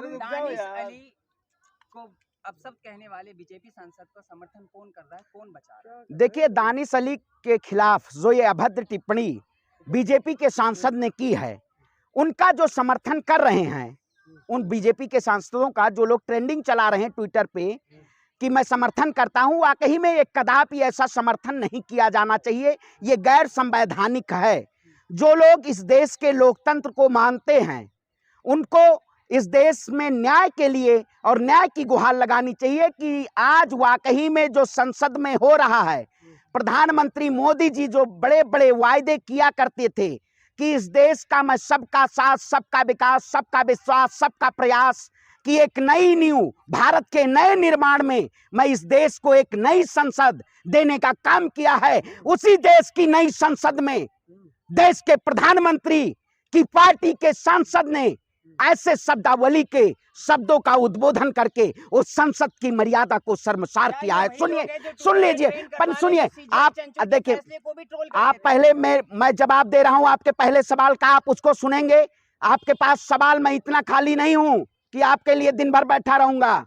दानिश अली को अब सब कहने वाले बीजेपी सांसद का समर्थन कौन कर रहा है, कौन बचा रहा है? देखिए, दानिश अली के खिलाफ जो ये अभद्र टिप्पणी बीजेपी के सांसद ने की है, उनका जो समर्थन कर रहे हैं, उन बीजेपी के सांसदों का जो लोग ट्रेंडिंग चला रहे हैं ट्विटर पे कि मैं समर्थन करता हूं, वाकई में एक कदापि ऐसा समर्थन नहीं किया जाना चाहिए। ये गैर संवैधानिक है। जो लोग इस देश के लोकतंत्र को मानते हैं, उनको इस देश में न्याय के लिए और न्याय की गुहार लगानी चाहिए कि आज वाकई में जो संसद में हो रहा है, प्रधानमंत्री मोदी जी जो बड़े बड़े वायदे किया करते थे कि इस देश का मैं सबका साथ, सबका विकास, सबका विश्वास, सबका प्रयास कि एक नई नींव भारत के नए निर्माण में मैं इस देश को एक नई संसद देने का काम किया है। उसी देश की नई संसद में देश के प्रधानमंत्री की पार्टी के सांसद ने ऐसे शब्दावली के शब्दों का उद्बोधन करके उस संसद की मर्यादा को शर्मसार किया है। सुनिए, सुन लीजिए, पर सुनिए, आप देखिए, आप पहले मैं जवाब दे रहा हूं आपके पहले सवाल का, आप उसको सुनेंगे। आपके पास सवाल, मैं इतना खाली नहीं हूं कि आपके लिए दिन भर बैठा रहूंगा।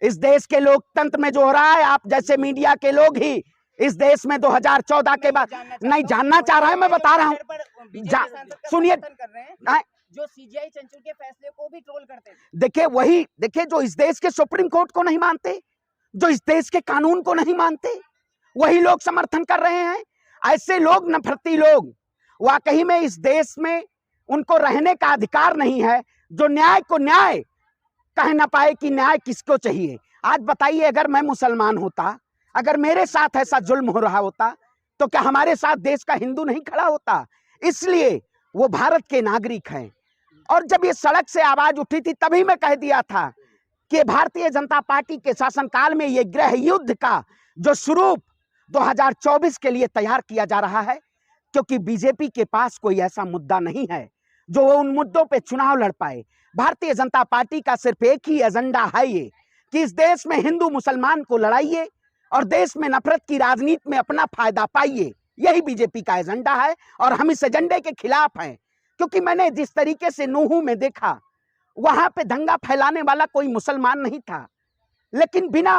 इस देश के लोकतंत्र में जो हो रहा है, आप जैसे मीडिया के लोग ही इस देश में 2014 के बाद नहीं जानना चाह रहा है, मैं बता रहा हूं। सुनिए, जो सीजीआई चंचल के फैसले को भी ट्रोल करते हैं। देखिए, जो इस देश के सुप्रीम कोर्ट को नहीं मानते, जो इस देश के कानून को नहीं मानते, वही लोग समर्थन कर रहे हैं। ऐसे लोग, नफरती लोग, वाकई में इस देश में उनको रहने का अधिकार नहीं है, जो न्याय को न्याय कह ना पाए कि न्याय किसको चाहिए। आज बताइए, अगर मैं मुसलमान होता, अगर मेरे साथ ऐसा जुल्म हो रहा होता, तो क्या हमारे साथ देश का हिंदू नहीं खड़ा होता? इसलिए वो भारत के नागरिक हैं। और जब ये सड़क से आवाज उठी थी, तभी मैं कह दिया था कि भारतीय जनता पार्टी के शासनकाल में ये गृह युद्ध का जो स्वरूप 2024 के लिए तैयार किया जा रहा है, क्योंकि बीजेपी के पास कोई ऐसा मुद्दा नहीं है जो वो उन मुद्दों पे चुनाव लड़ पाए। भारतीय जनता पार्टी का सिर्फ एक ही एजेंडा है, ये कि इस देश में हिंदू मुसलमान को लड़ाइए और देश में नफरत की राजनीति में अपना फायदा पाइए। यही बीजेपी का एजेंडा है और हम इस एजेंडे के खिलाफ हैं। क्योंकि मैंने जिस तरीके से नूहू में देखा, वहां पे दंगा फैलाने वाला कोई मुसलमान नहीं था, लेकिन बिना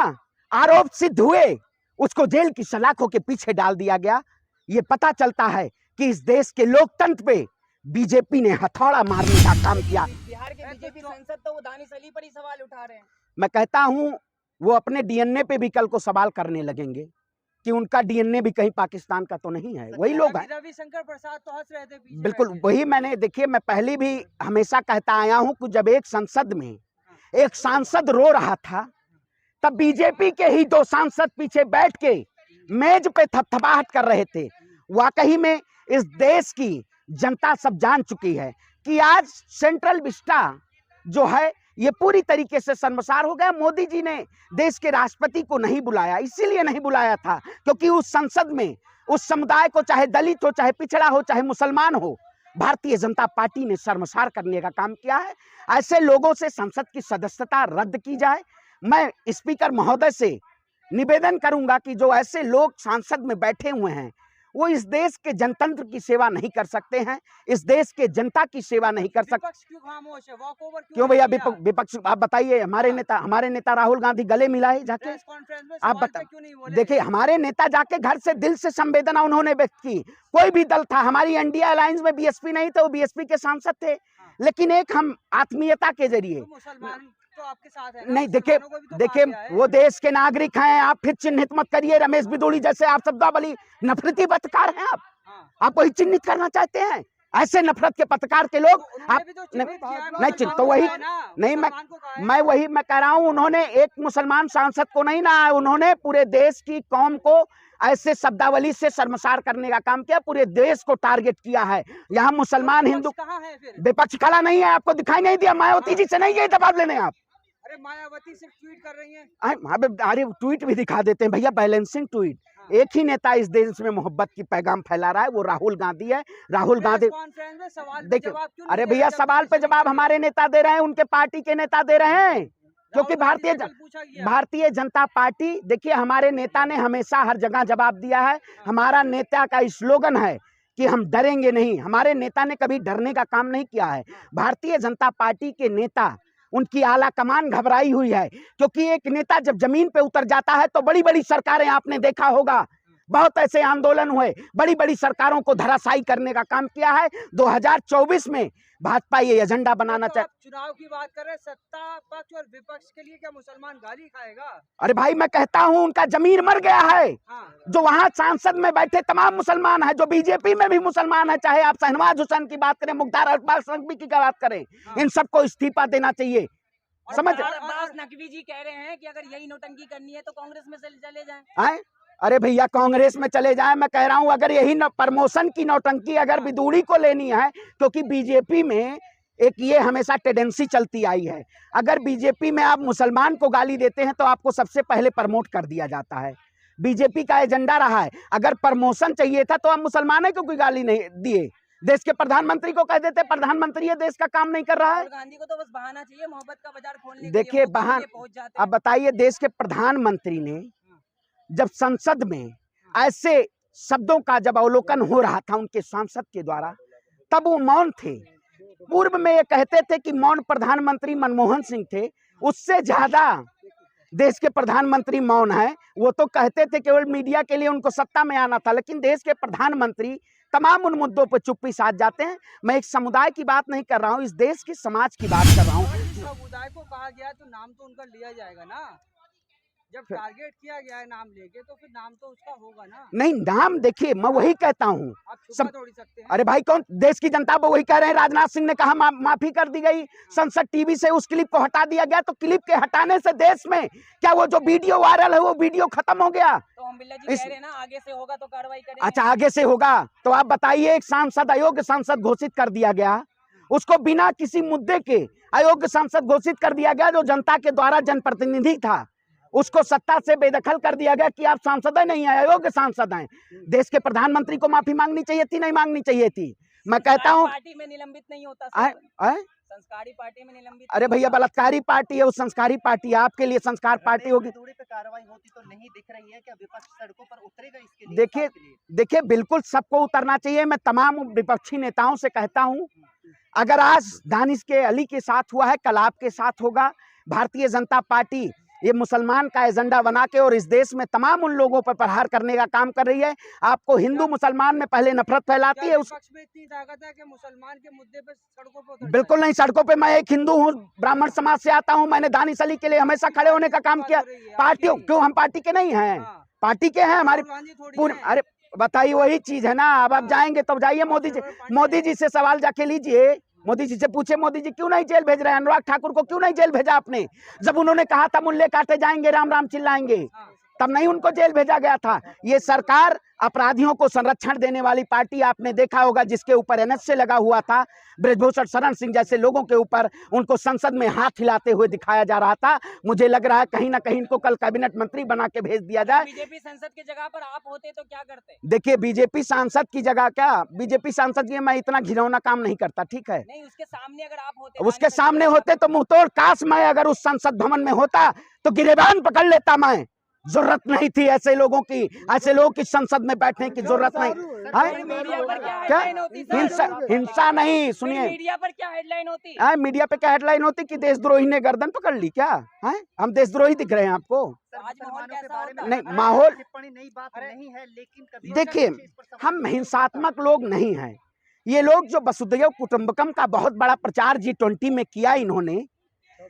आरोप सिद्ध हुए उसको जेल की सलाखों के पीछे डाल दिया गया। ये पता चलता है कि इस देश के लोकतंत्र पे बीजेपी ने हथौड़ा मारने का काम किया। बिहार के बीजेपी सांसद तो वो दानिश अली पर ही सवाल उठा रहे हैं। मैं कहता हूं, वो अपने डीएनए पे भी कल को सवाल करने लगेंगे कि उनका डीएनए भी कहीं पाकिस्तान का तो नहीं है। वही लोग हैं। रविशंकर प्रसाद तो हंस रहे थे पीछे। बिल्कुल वही मैंने, देखिए, मैं पहले भी हमेशा कहता आया हूं कि जब एक संसद में एक सांसद रो रहा था, तब बीजेपी के ही 2 सांसद पीछे बैठ के मेज पे थपथपाहट कर रहे थे। वाकई में इस देश की जनता सब जान चुकी है कि आज सेंट्रल विस्टा जो है ये पूरी तरीके से शर्मसार हो गया। मोदी जी ने देश के राष्ट्रपति को नहीं बुलाया, इसीलिए नहीं बुलाया था क्योंकि उस संसद में उस समुदाय को, चाहे दलित हो, चाहे पिछड़ा हो, चाहे मुसलमान हो, भारतीय जनता पार्टी ने शर्मसार करने का काम किया है। ऐसे लोगों से संसद की सदस्यता रद्द की जाए। मैं स्पीकर महोदय से निवेदन करूंगा कि जो ऐसे लोग सांसद में बैठे हुए हैं, वो इस देश के जनतंत्र की सेवा नहीं कर सकते हैं, इस देश के जनता की सेवा नहीं कर सकते। क्यों खामोश है? वॉक ओवर क्यों भैया? विपक्ष आप बताइए। हमारे नेता राहुल गांधी गले मिलाए जाके, आप बताइए। देखिए, हमारे नेता जाके घर से दिल से संवेदना उन्होंने व्यक्त की। कोई भी दल था, हमारी एनडीए अलायंस में बीएसपी नहीं थे, वो बीएसपी के सांसद थे, लेकिन एक हम आत्मीयता के जरिए तो आपके साथ है नहीं। देखिए, वो देश के नागरिक हैं। आप फिर चिन्हित मत करिए रमेश बिदुड़ी जैसे आप शब्दावली नफरती पत्रकार हैं। आप वही चिन्हित करना चाहते हैं। ऐसे नफरत के पत्रकार के लोग आप नहीं चिन्ह तो वही नहीं। मैं कह रहा हूं, उन्होंने एक मुसलमान सांसद को नहीं ना, उन्होंने पूरे देश की कौम को ऐसे शब्दावली से शर्मसार करने का काम किया। पूरे देश को टारगेट किया है। यहाँ मुसलमान हिंदू विपक्ष खड़ा नहीं है। आपको दिखाई नहीं दिया? मायावती जी से नहीं गए जवाब लेने आप? अरे मायावती सिर्फ ट्वीट कर रही हैं। अरे ट्वीट भी दिखा देते हैं भैया, बैलेंसिंग ट्वीट। एक ही नेता इस देश में मोहब्बत की पैगाम फैला रहा है, वो राहुल गांधी है। राहुल गांधी देखिए, अरे भैया, सवाल पे जवाब हमारे नेता दे रहे हैं, उनके पार्टी के नेता दे रहे हैं, क्योंकि भारतीय जनता पार्टी, देखिए, हमारे नेता ने हमेशा हर जगह जवाब दिया है। हमारा नेता का स्लोगन है कि हम डरेंगे नहीं। हमारे नेता ने कभी डरने का काम नहीं किया है। भारतीय जनता पार्टी के नेता उनकी आला कमान घबराई हुई है, क्योंकि एक नेता जब जमीन पे उतर जाता है तो बड़ी बड़ी सरकारें, आपने देखा होगा बहुत ऐसे आंदोलन हुए, बड़ी बड़ी सरकारों को धराशायी करने का काम किया है। 2024 में भाजपा ये एजेंडा बनाना चाहे। चुनाव की बात कर रहे हैं, सत्ता पक्ष और विपक्ष के लिए क्या मुसलमान गाली खाएगा? अरे भाई मैं कहता हूं उनका जमीर मर गया है। हाँ। जो वहां सांसद में बैठे तमाम मुसलमान है, जो बीजेपी में भी मुसलमान है, चाहे आप शहनवाज हुसैन की बात करें, मुख्तार अब्बास नकवी की बात करें, इन सबको इस्तीफा देना चाहिए। समझ अब्बास नकवी जी कह रहे हैं कि अगर यही नौटंकी करनी है तो कांग्रेस में चले जाएं। आए? अरे भैया कांग्रेस में चले जाएं, मैं कह रहा हूं अगर यही प्रमोशन की नौटंकी अगर विदुड़ी को लेनी है, क्योंकि बीजेपी में एक ये हमेशा टेंडेंसी चलती आई है, अगर बीजेपी में आप मुसलमान को गाली देते हैं तो आपको सबसे पहले प्रमोट कर दिया जाता है। बीजेपी का एजेंडा रहा है, अगर प्रमोशन चाहिए था तो आप मुसलमानों को कोई गाली नहीं दिए, देश के प्रधानमंत्री को कह देते प्रधानमंत्री ये देश का काम नहीं कर रहा है। गांधी को तो बस बहाना चाहिए मोहब्बत का बाजार खोलने। देखिए बहाना, अब बताइए देश के प्रधानमंत्री ने जब संसद में ऐसे शब्दों का जब अवलोकन हो रहा था उनके सांसद के द्वारा, तब वो मौन थे। पूर्व में ये कहते थे कि मौन प्रधानमंत्री मनमोहन सिंह थे, उससे ज्यादा देश के प्रधानमंत्री मौन है। वो तो कहते थे केवल मीडिया के लिए उनको सत्ता में आना था, लेकिन देश के प्रधानमंत्री तमाम उन मुद्दों पर चुप्पी साध जाते हैं। मैं एक समुदाय की बात नहीं कर रहा हूँ, इस देश के समाज की बात कर रहा हूँ। समुदाय को कहा गया तो नाम तो उनका लिया जाएगा ना, जब टारगेट किया गया है नाम लेके तो फिर नाम तो उसका होगा ना। नहीं नाम देखिए, मैं वही कहता हूँ, आप छुपा थोड़ी सकते हैं। अरे भाई कौन, देश की जनता वो वही कह रहे हैं। राजनाथ सिंह ने कहा माफी कर दी गई, संसद टीवी से उस क्लिप को हटा दिया गया, तो क्लिप के हटाने से देश में क्या वो जो वीडियो वायरल है वो वीडियो खत्म हो गया? तो हम बिल्ला जी कह रहे हैं ना आगे से होगा तो कार्रवाई करेंगे। अच्छा आगे से होगा, तो आप बताइए एक सांसद अयोग्य सांसद घोषित कर दिया गया, उसको बिना किसी मुद्दे के अयोग्य सांसद घोषित कर दिया गया, जो जनता के द्वारा जनप्रतिनिधि था, उसको सत्ता से बेदखल कर दिया गया कि आप सांसद नहीं है, अयोग्य सांसद हैं। देश के प्रधानमंत्री को माफी मांगनी चाहिए थी, नहीं मांगनी चाहिए थी? मैं कहता हूँ पार्टी में निलंबित नहीं होता, संस्कारी पार्टी में निलंबित। अरे भैया बलात्कारी पार्टी है वो, संस्कारी पार्टी है, आपके लिए संस्कार पार्टी होगी। दूरी पे कार्रवाई होती तो नहीं दिख रही है, क्या विपक्ष सड़कों पर उतरेगा इसके लिए? देखिए बिल्कुल सबको उतरना चाहिए। मैं तमाम विपक्षी नेताओं से कहता हूं, अगर आज दानिश के अली के साथ हुआ है, कल आपके साथ होगा। भारतीय जनता पार्टी ये मुसलमान का एजेंडा बना के और इस देश में तमाम उन लोगों पर प्रहार करने का काम कर रही है। आपको हिंदू मुसलमान में पहले नफरत फैलाती है, उस विपक्ष में इतनी ताकत है कि मुसलमान के मुद्दे पे सड़कों पर उतर बिल्कुल नहीं। सड़कों पे मैं एक हिंदू हूँ, ब्राह्मण समाज से आता हूँ, मैंने दानिश अली के लिए हमेशा खड़े होने का काम किया। पार्टियों क्यों, हम पार्टी के नहीं हैं? पार्टी के हैं हमारी पूरी। अरे बताइए वही चीज है ना। अब आप जाएंगे तब जाइए मोदी जी से सवाल जाके लीजिए, मोदी जी से पूछे मोदी जी क्यों नहीं जेल भेज रहे हैं? अनुराग ठाकुर को क्यों नहीं जेल भेजा आपने? जब उन्होंने कहा था मुल्ले काटे जाएंगे, राम राम चिल्लाएंगे, तब नहीं उनको जेल भेजा गया था। ये सरकार अपराधियों को संरक्षण देने वाली पार्टी, आपने देखा होगा जिसके ऊपर एनएसए लगा हुआ था, ब्रजभूषण शरण सिंह जैसे लोगों के ऊपर, उनको संसद में हाथ हिलाते हुए दिखाया जा रहा था। मुझे लग रहा है कहीं ना कहीं इनको कल कैबिनेट मंत्री बना के भेज दिया जाए। बीजेपी सांसद की जगह पर आप होते तो क्या करते? देखिए बीजेपी सांसद की जगह क्या, बीजेपी सांसद ये मैं इतना घिनौना काम नहीं करता, ठीक है? नहीं, उसके सामने अगर आप होते, उसके सामने होते तो मुंह तोड़, काश मैं अगर उस संसद भवन में होता तो गिरेबान पकड़ लेता। मैं जरूरत नहीं थी ऐसे लोगों की, ऐसे लोगों की संसद में बैठने की जरूरत नहीं। क्या हिंसा नहीं, सुनिए मीडिया पर क्या हेडलाइन होती? मीडिया पे क्या हेडलाइन होती कि देशद्रोही ने गर्दन पकड़ ली क्या? है हम देशद्रोही दिख रहे हैं आपको? नहीं, माहौल नई बात नहीं है, लेकिन देखिए हम हिंसात्मक लोग नहीं हैं। ये लोग जो वसुधैव कुटुंबकम का बहुत बड़ा प्रचार G20 में किया इन्होंने,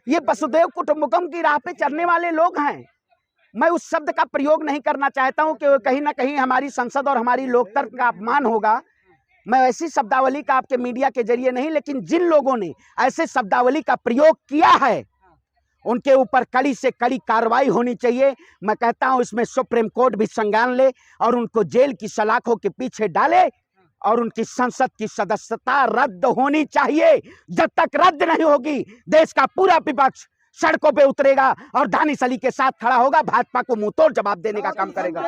ये वसुधैव कुटुंबकम की राह पे चलने वाले लोग हैं। मैं उस शब्द का प्रयोग नहीं करना चाहता हूं कि कहीं ना कहीं हमारी संसद और हमारी लोकतंत्र का अपमान होगा। मैं ऐसी शब्दावली का आपके मीडिया के जरिए नहीं, लेकिन जिन लोगों ने ऐसे शब्दावली का प्रयोग किया है उनके ऊपर कड़ी से कड़ी कार्रवाई होनी चाहिए। मैं कहता हूं इसमें सुप्रीम कोर्ट भी संज्ञान ले और उनको जेल की सलाखों के पीछे डाले और उनकी संसद की सदस्यता रद्द होनी चाहिए। जब तक रद्द नहीं होगी देश का पूरा विपक्ष सड़कों पे उतरेगा और दानिश अली के साथ खड़ा होगा, भाजपा को मुंहतोड़ जवाब देने का काम करेगा।